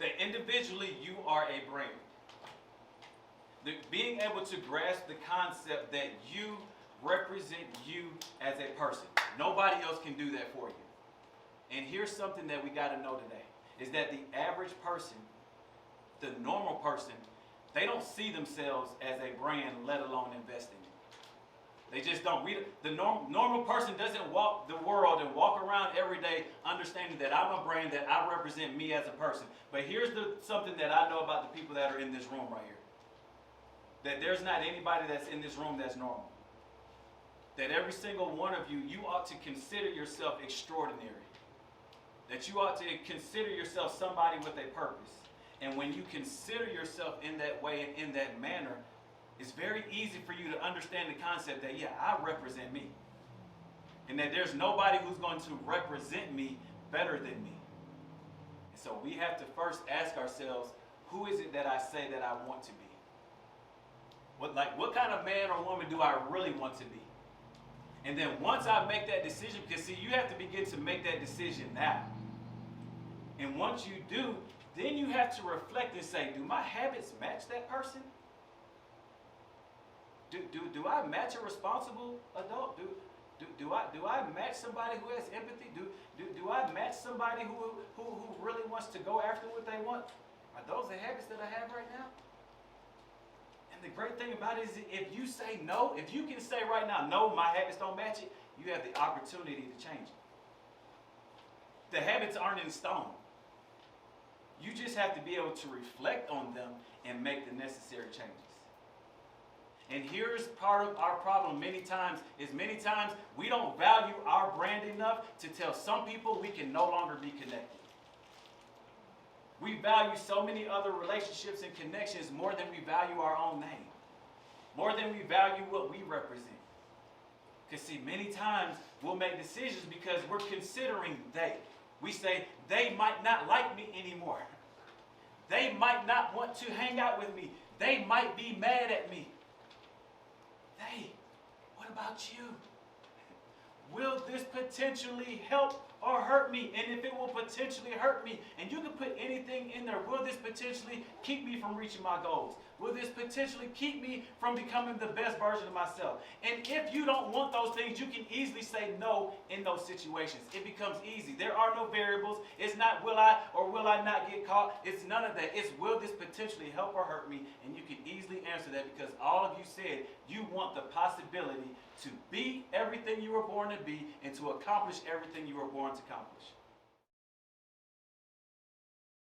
that individually you are a brand. Being able to grasp the concept that you represent you as a person. Nobody else can do that for you. And here's something that we got to know today, is that the average person, the normal person, they don't see themselves as a brand, let alone invest in it. They just don't. The normal person doesn't walk the world and walk around every day understanding that I'm a brand, that I represent me as a person. But here's something that I know about the people that are in this room right here. That there's not anybody that's in this room that's normal. That every single one of you, you ought to consider yourself extraordinary. That you ought to consider yourself somebody with a purpose. And when you consider yourself in that way and in that manner, it's very easy for you to understand the concept that, yeah, I represent me. And that there's nobody who's going to represent me better than me. And so we have to first ask ourselves, who is it that I say that I want to be? What kind of man or woman do I really want to be? And then once I make that decision, because see, you have to begin to make that decision now. And once you do, then you have to reflect and say, do my habits match that person? Do I match a responsible adult? Do I match somebody who has empathy? Do I match somebody who really wants to go after what they want? Are those the habits that I have right now? And the great thing about it is if you say no, if you can say right now, no, my habits don't match it, you have the opportunity to change it. The habits aren't in stone. You just have to be able to reflect on them and make the necessary changes. And here's part of our problem many times we don't value our brand enough to tell some people we can no longer be connected. We value so many other relationships and connections more than we value our own name. More than we value what we represent. Because see, many times we'll make decisions because we're considering they. We say, they might not like me anymore. They might not want to hang out with me. They might be mad at me. They, what about you? Will this potentially help or hurt me? And if it will potentially hurt me, and you can put anything in there, will this potentially keep me from reaching my goals? Will this potentially keep me from becoming the best version of myself? And if you don't want those things, you can easily say no in those situations. It becomes easy. There are no variables. It's not will I or will I not get caught. It's none of that. It's will this potentially help or hurt me? And you can easily answer that because all of you said you want the possibility to be everything you were born to be and to accomplish everything you were born to accomplish.